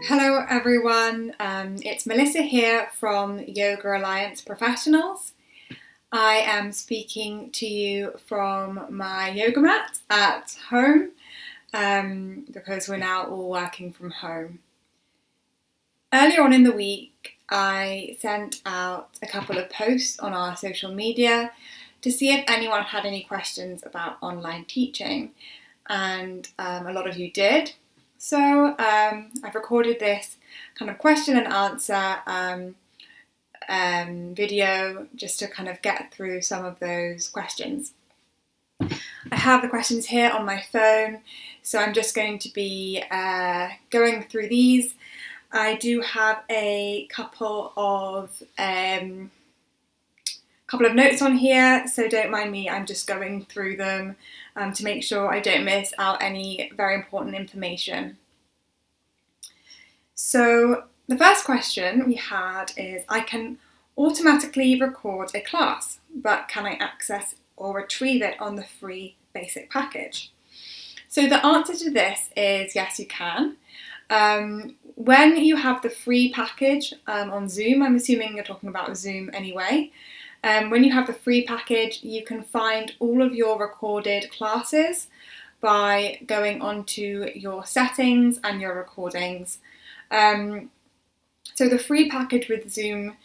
Hello everyone, it's Melissa here from Yoga Alliance Professionals. I am speaking to you from my yoga mat at home because we're now all working from home. Earlier on in the week, I sent out a couple of posts on our social media to see if anyone had any questions about online teaching, and a lot of you did. So I've recorded this kind of question and answer video just to kind of get through some of those questions. I have the questions here on my phone, so I'm just going to be going through these. I do have a couple of notes on here, so don't mind me, I'm just going through them to make sure I don't miss out any very important information. So the first question we had is, I can automatically record a class, but can I access or retrieve it on the free basic package? So the answer to this is yes, you can. When you have the free package on Zoom, I'm assuming you're talking about Zoom anyway. When you have the free package, you can find all of your recorded classes by going onto your settings and your recordings. So the free package with Zoom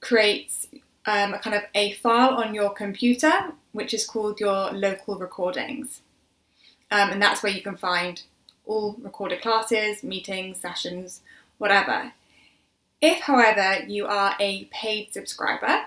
creates a kind of a file on your computer, which is called your local recordings. And that's where you can find all recorded classes, meetings, sessions, whatever. If, however, you are a paid subscriber,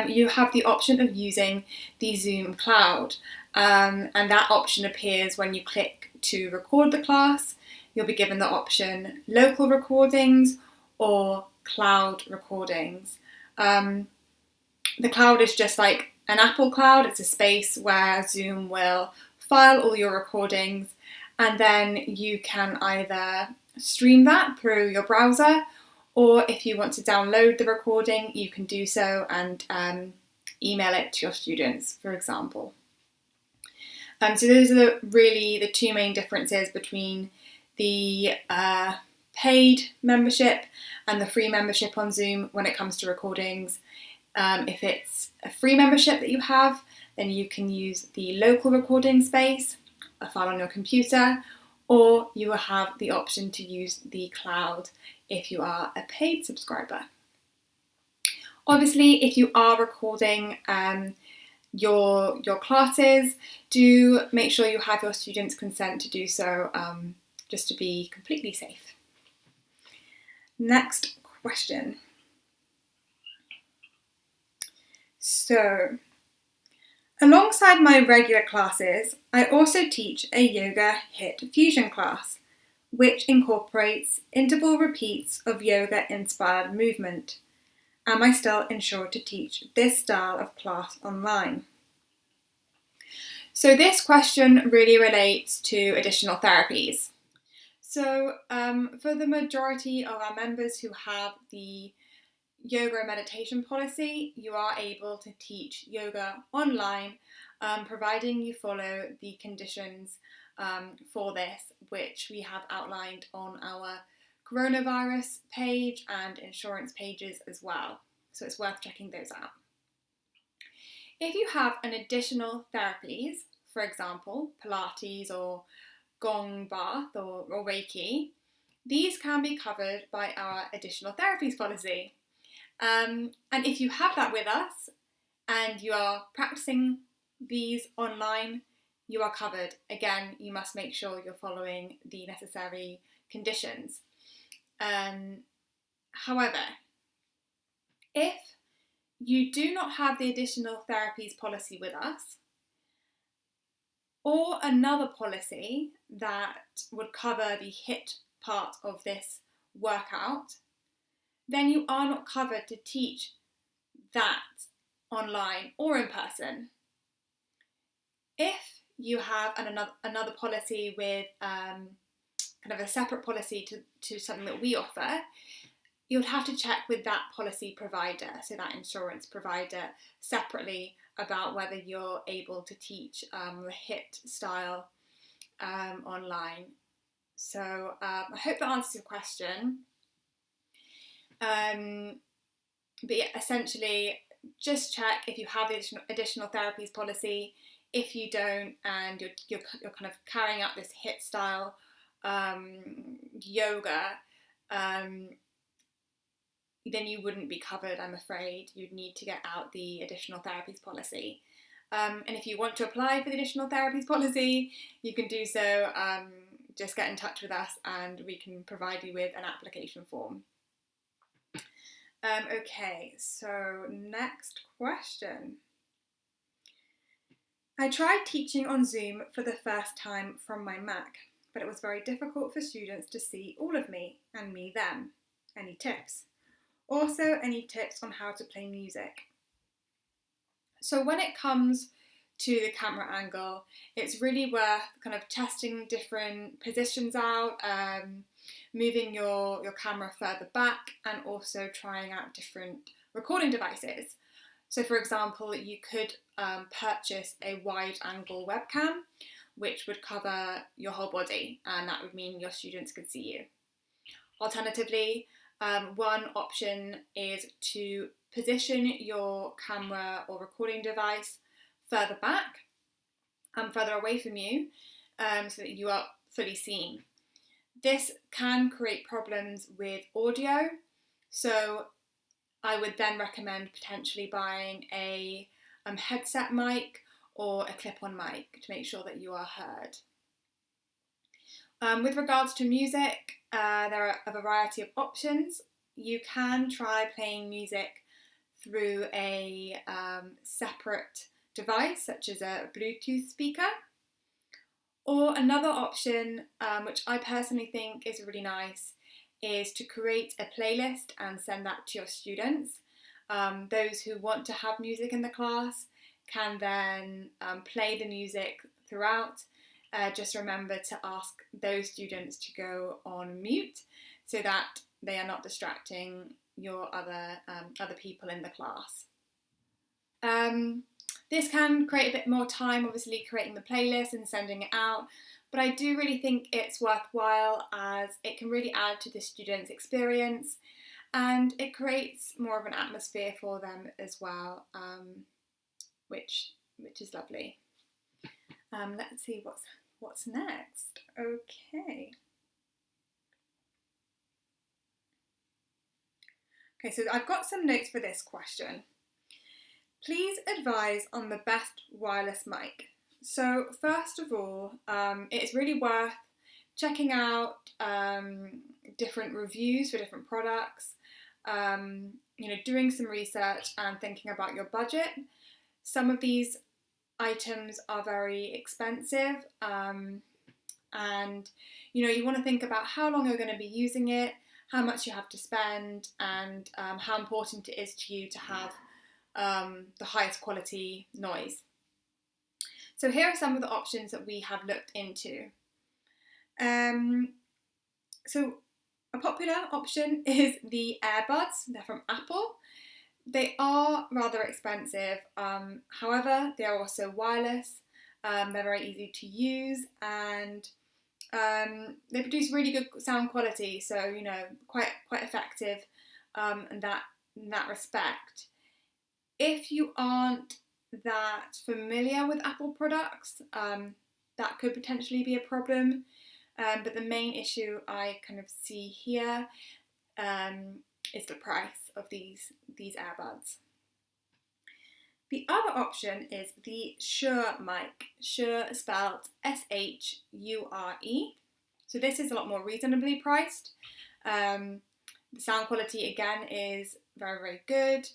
you have the option of using the Zoom Cloud, and that option appears when you click to record the class. You'll be given the option local recordings or cloud recordings. The cloud is just like an Apple Cloud. It's a space where Zoom will file all your recordings, and then you can either stream that through your browser, or if you want to download the recording, you can do so and email it to your students, for example. So those are really the two main differences between the paid membership and the free membership on Zoom when it comes to recordings. If it's a free membership that you have, then you can use the local recording space, a file on your computer, or you will have the option to use the cloud if you are a paid subscriber. Obviously, if you are recording your classes, do make sure you have your students' consent to do so, just to be completely safe. Next question. So, alongside my regular classes, I also teach a yoga HIIT fusion class, which incorporates interval repeats of yoga-inspired movement. Am I still insured to teach this style of class online? So this question really relates to additional therapies. So for the majority of our members who have the yoga and meditation policy, you are able to teach yoga online, providing you follow the conditions for this, which we have outlined on our coronavirus page and insurance pages as well. So it's worth checking those out. If you have an additional therapies, for example, Pilates or Gong Bath or Reiki, these can be covered by our additional therapies policy. And if you have that with us and you are practicing these online, you are covered. Again, you must make sure you're following the necessary conditions. However, if you do not have the additional therapies policy with us, or another policy that would cover the HIIT part of this workout, then you are not covered to teach that online or in person. If you have another policy with kind of a separate policy to something that we offer, you would have to check with that policy provider, so that insurance provider, separately about whether you're able to teach the HIIT style online. So I hope that answers your question. But yeah, essentially, just check if you have the additional therapies policy. If you don't, and you're kind of carrying out this HIIT style yoga, then you wouldn't be covered, I'm afraid. You'd need to get out the additional therapies policy. And if you want to apply for the additional therapies policy, you can do so. Just get in touch with us and we can provide you with an application form. Okay, so next question. I tried teaching on Zoom for the first time from my Mac, but it was very difficult for students to see all of me and me them. Any tips? Also, any tips on how to play music? So when it comes to the camera angle, it's really worth kind of testing different positions out, moving your camera further back, and also trying out different recording devices. So for example, you could purchase a wide angle webcam, which would cover your whole body, and that would mean your students could see you. Alternatively, one option is to position your camera or recording device further back and further away from you, so that you are fully seen. This can create problems with audio, so I would then recommend potentially buying a headset mic or a clip-on mic to make sure that you are heard. With regards to music, there are a variety of options. You can try playing music through a separate device, such as a Bluetooth speaker. Or another option, which I personally think is really nice, is to create a playlist and send that to your students. Those who want to have music in the class can then play the music throughout. Just remember to ask those students to go on mute so that they are not distracting your other people in the class. This can create a bit more time, obviously, creating the playlist and sending it out, but I do really think it's worthwhile as it can really add to the students' experience and it creates more of an atmosphere for them as well, which is lovely. Let's see what's next. Okay, so I've got some notes for this question. Please advise on the best wireless mic. So first of all, it's really worth checking out different reviews for different products, doing some research and thinking about your budget. Some of these items are very expensive, and you want to think about how long you're going to be using it, how much you have to spend, and how important it is to you to have the highest quality noise. So here are some of the options that we have looked into. So a popular option is the AirBuds. They're from Apple. They are rather expensive. However, they are also wireless. They're very easy to use, and they produce really good sound quality. So quite effective in that respect. If you aren't that familiar with Apple products, that could potentially be a problem. But the main issue I kind of see here is the price of these AirBuds. The other option is the Shure mic. Shure spelled S-H-U-R-E. So this is a lot more reasonably priced. The sound quality again is very, very good.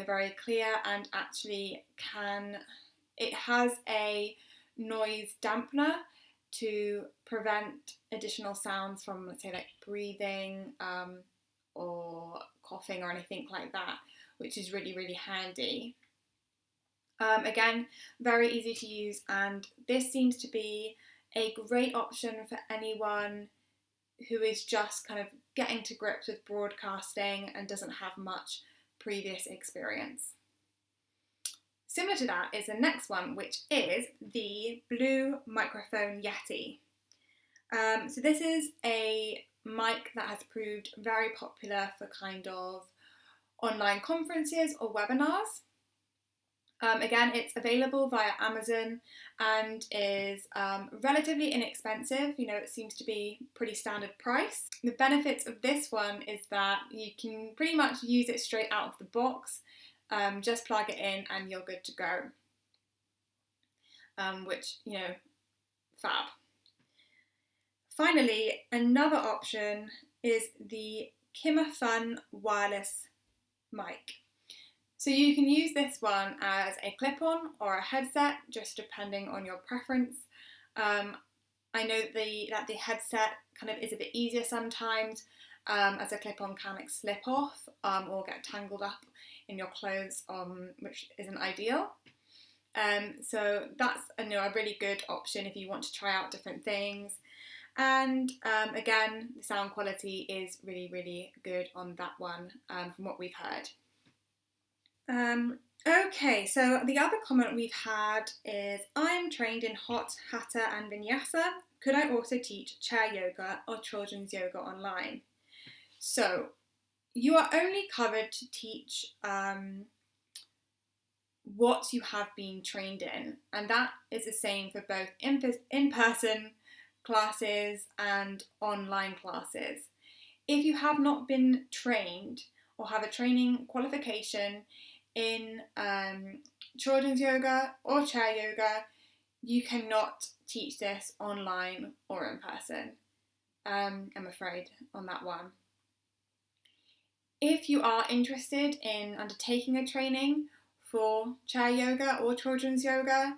Very clear, and actually it has a noise dampener to prevent additional sounds from, let's say, like breathing or coughing or anything like that, which is really, really handy. Again, very easy to use, and this seems to be a great option for anyone who is just kind of getting to grips with broadcasting and doesn't have much previous experience. Similar to that is the next one, which is the Blue Microphone Yeti. So this is a mic that has proved very popular for kind of online conferences or webinars. Again, it's available via Amazon and is relatively inexpensive. It seems to be pretty standard price. The benefits of this one is that you can pretty much use it straight out of the box. Just plug it in and you're good to go. Which, fab. Finally, another option is the Kimafun wireless mic. So you can use this one as a clip-on or a headset, just depending on your preference. I know that the headset kind of is a bit easier sometimes, as a clip-on can slip off or get tangled up in your clothes, which isn't ideal. So that's a really good option if you want to try out different things. And again, the sound quality is really, really good on that one, from what we've heard. Okay, so the other comment we've had is, I'm trained in hot, hatha and vinyasa. Could I also teach chair yoga or children's yoga online? So you are only covered to teach what you have been trained in, and that is the same for both in-person classes and online classes. If you have not been trained or have a training qualification in children's yoga or chair yoga, you cannot teach this online or in person. I'm afraid on that one. If you are interested in undertaking a training for chair yoga or children's yoga,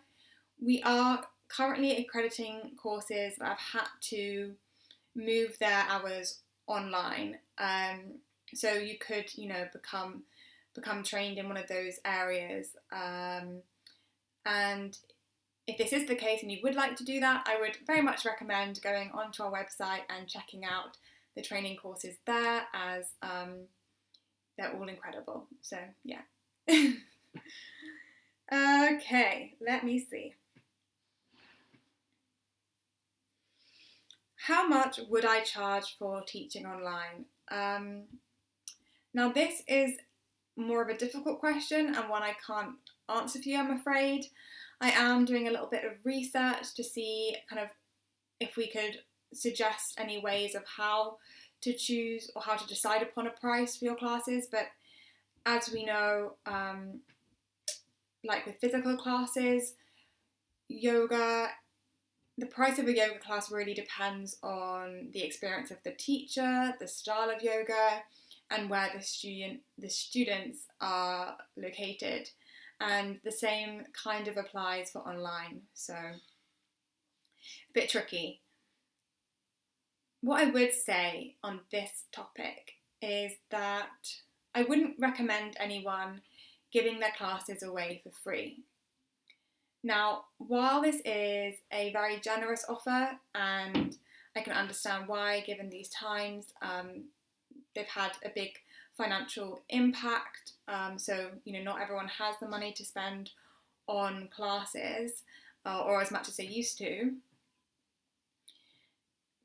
we are currently accrediting courses that have had to move their hours online. So you could, become trained in one of those areas. And if this is the case and you would like to do that, I would very much recommend going onto our website and checking out the training courses there, as they're all incredible. So yeah. Okay, let me see. How much would I charge for teaching online? Now this is more of a difficult question and one I can't answer for you, I'm afraid. I am doing a little bit of research to see kind of if we could suggest any ways of how to choose or how to decide upon a price for your classes, but as we know, like with physical classes, yoga, the price of a yoga class really depends on the experience of the teacher, the style of yoga, and where the students are located. And the same kind of applies for online, so a bit tricky. What I would say on this topic is that I wouldn't recommend anyone giving their classes away for free. Now, while this is a very generous offer, and I can understand why, given these times, they've had a big financial impact, so not everyone has the money to spend on classes, or as much as they used to.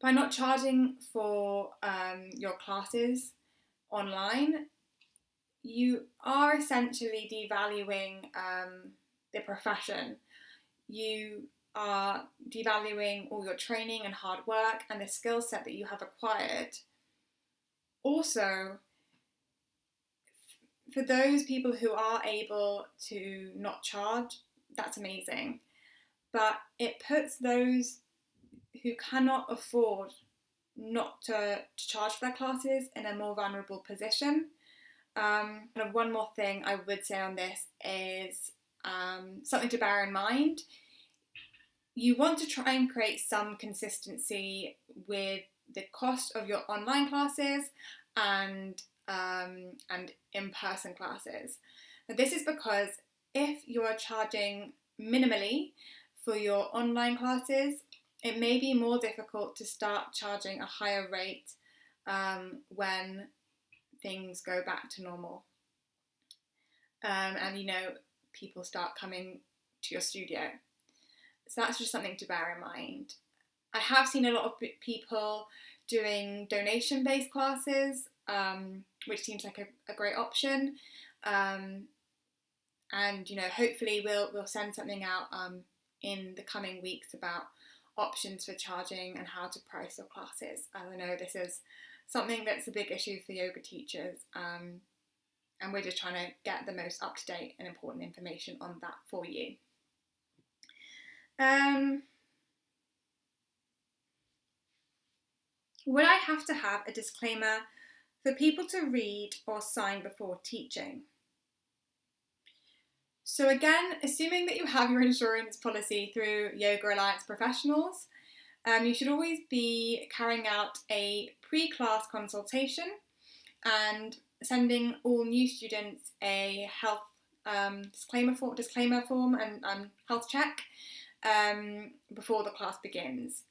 By not charging for your classes online, you are essentially devaluing the profession. You are devaluing all your training and hard work and the skill set that you have acquired. Also, for those people who are able to not charge, that's amazing. But it puts those who cannot afford not to charge for their classes in a more vulnerable position. Kind of one more thing I would say on this is something to bear in mind. You want to try and create some consistency with the cost of your online classes and in-person classes. Now, this is because if you are charging minimally for your online classes, it may be more difficult to start charging a higher rate when things go back to normal. And people start coming to your studio. So that's just something to bear in mind. I have seen a lot of people doing donation-based classes, which seems like a great option. And hopefully we'll send something out in the coming weeks about options for charging and how to price your classes. As I know this is something that's a big issue for yoga teachers, and we're just trying to get the most up-to-date and important information on that for you. Would I have to have a disclaimer for people to read or sign before teaching? So again, assuming that you have your insurance policy through Yoga Alliance Professionals, you should always be carrying out a pre-class consultation and sending all new students a health disclaimer form and health check before the class begins.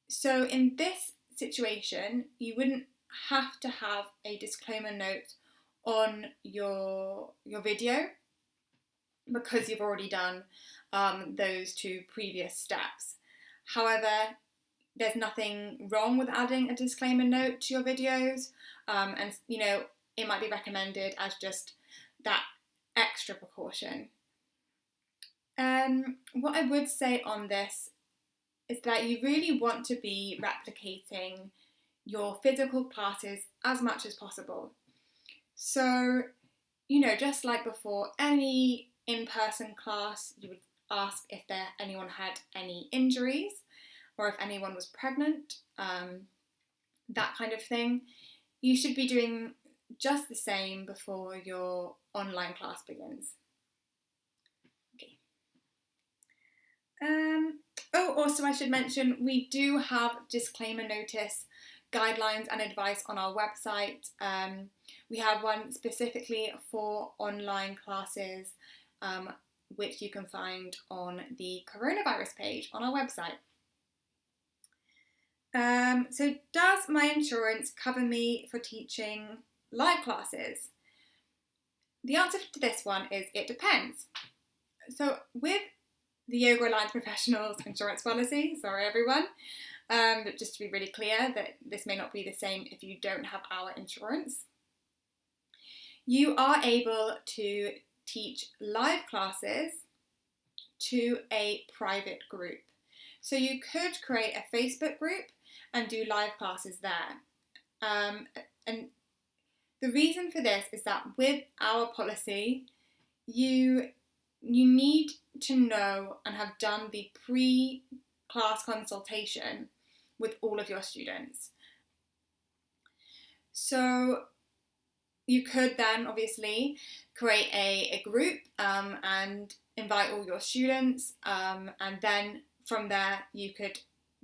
So in this situation, you wouldn't have to have a disclaimer note on your video because you've already done those two previous steps. However, there's nothing wrong with adding a disclaimer note to your videos, and it might be recommended as just that extra precaution. What I would say on this is that you really want to be replicating your physical classes as much as possible. So, just like before any in-person class, you would ask if anyone had any injuries or if anyone was pregnant, that kind of thing. You should be doing just the same before your online class begins. Okay. Also I should mention, we do have disclaimer notice guidelines and advice on our website. We have one specifically for online classes, which you can find on the coronavirus page on our website. So does my insurance cover me for teaching live classes? The answer to this one is it depends. So with the Yoga Alliance Professionals insurance policy, sorry everyone, but just to be really clear that this may not be the same if you don't have our insurance, you are able to teach live classes to a private group. So you could create a Facebook group and do live classes there. And the reason for this is that with our policy, you need to know and have done the pre-class consultation with all of your students. So you could then obviously create a group and invite all your students, and then from there you could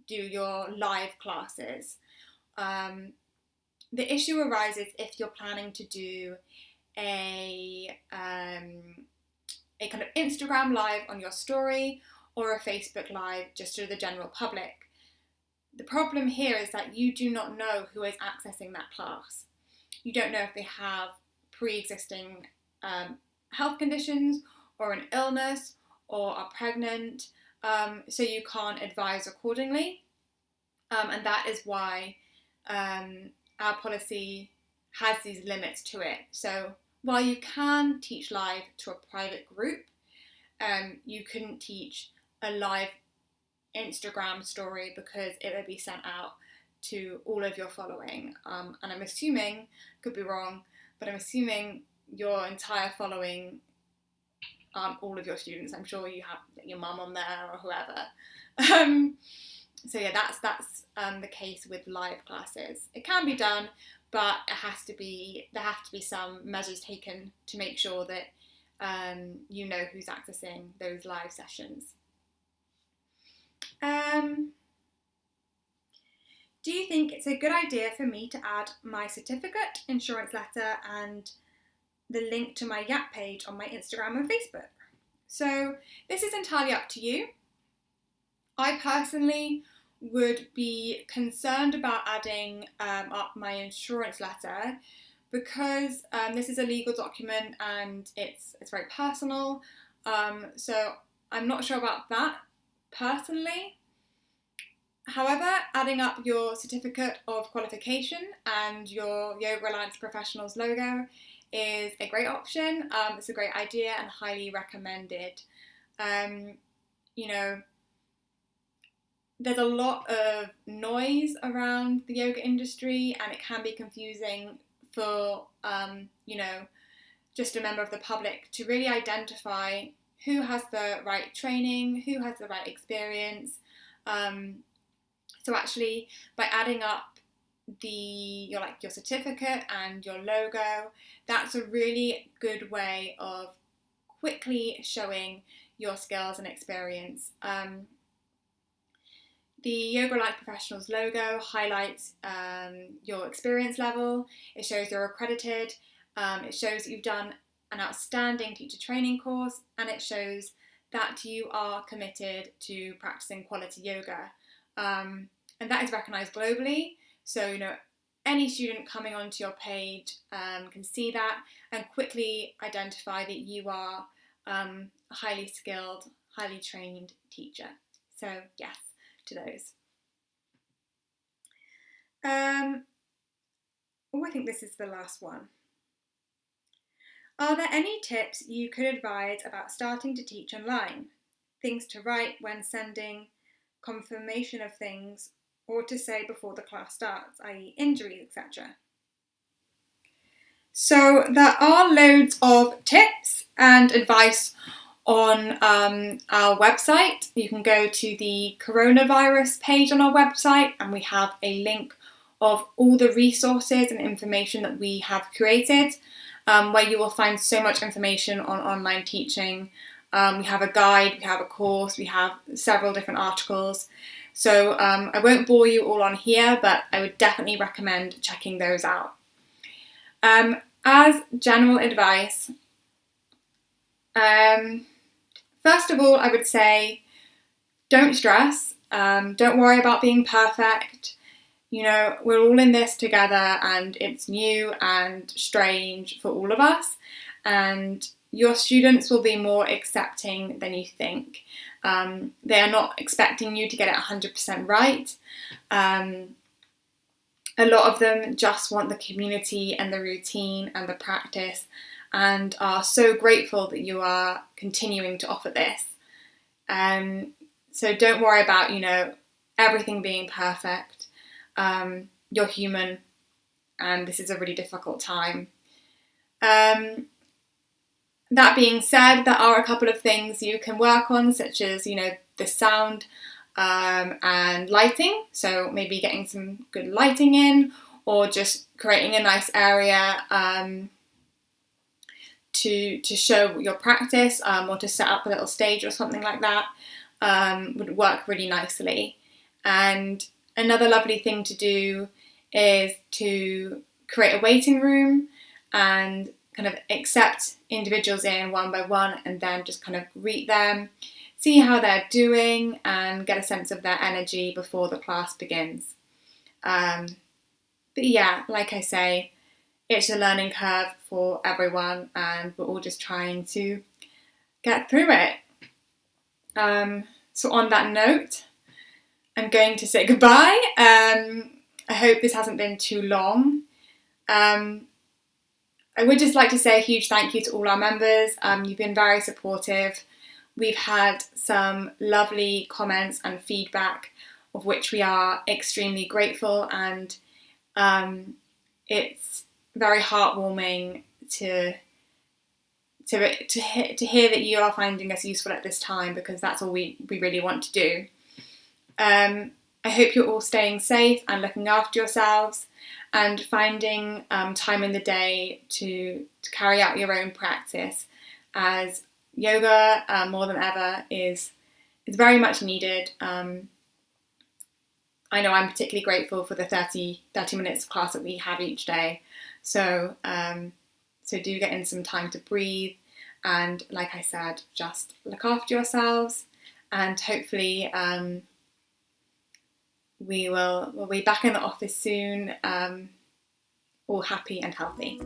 do your live classes. The issue arises if you're planning to do a kind of Instagram live on your story or a Facebook live just to the general public. The problem here is that you do not know who is accessing that class. You don't know if they have pre-existing health conditions or an illness or are pregnant, so you can't advise accordingly. And that is why our policy has these limits to it. So while you can teach live to a private group, you couldn't teach a live Instagram story because it would be sent out to all of your following. And I'm assuming, could be wrong, but I'm assuming your entire following aren't all of your students. I'm sure you have your mum on there or whoever. So yeah, that's the case with live classes. It can be done, but there have to be some measures taken to make sure that you know who's accessing those live sessions. Do you think it's a good idea for me to add my certificate, insurance letter, and the link to my Yap page on my Instagram and Facebook? So this is entirely up to you. I personally would be concerned about adding up my insurance letter because this is a legal document and it's very personal. So I'm not sure about that personally. However, adding up your certificate of qualification and your Yoga Alliance Professionals logo is a great option. It's a great idea and highly recommended. You know, there's a lot of noise around the yoga industry, and it can be confusing for, just a member of the public to really identify who has the right training, who has the right experience. So actually, by adding up your certificate and your logo, that's a really good way of quickly showing your skills and experience. The Yoga Alliance Professionals logo highlights your experience level. It shows you're accredited. It shows that you've done an outstanding teacher training course, and it shows that you are committed to practicing quality yoga. And that is recognised globally. So, any student coming onto your page can see that and quickly identify that you are a highly skilled, highly trained teacher. So, yes, to those. I think this is the last one. Are there any tips you could advise about starting to teach online? Things to write when sending confirmation of things, or to say before the class starts, i.e. injuries, etc. So there are loads of tips and advice on our website. You can go to the coronavirus page on our website, and we have a link of all the resources and information that we have created, where you will find so much information on online teaching. We have a guide, we have a course, we have several different articles. So I won't bore you all on here, but I would definitely recommend checking those out. As general advice, first of all, I would say don't stress, don't worry about being perfect. We're all in this together, and it's new and strange for all of us, and your students will be more accepting than you think. They are not expecting you to get it 100% right. A lot of them just want the community and the routine and the practice, and are so grateful that you are continuing to offer this. So don't worry about, everything being perfect. You're human, and this is a really difficult time. That being said, there are a couple of things you can work on, such as, the sound and lighting. So maybe getting some good lighting in, or just creating a nice area to show your practice, or to set up a little stage or something like that, would work really nicely. And another lovely thing to do is to create a waiting room and kind of accept individuals in one by one, and then just kind of greet them, see how they're doing, and get a sense of their energy before the class begins. But yeah, like I say, it's a learning curve for everyone, and we're all just trying to get through it. So on that note, I'm going to say goodbye. I hope this hasn't been too long. I would just like to say a huge thank you to all our members. You've been very supportive. We've had some lovely comments and feedback, of which we are extremely grateful, and it's very heartwarming to hear that you are finding us useful at this time, because that's all we really want to do. I hope you're all staying safe and looking after yourselves, and finding time in the day to carry out your own practice, as yoga, more than ever, is very much needed. I know I'm particularly grateful for the 30 minutes of class that we have each day. So do get in some time to breathe, and like I said, just look after yourselves, and hopefully we'll be back in the office soon, all happy and healthy.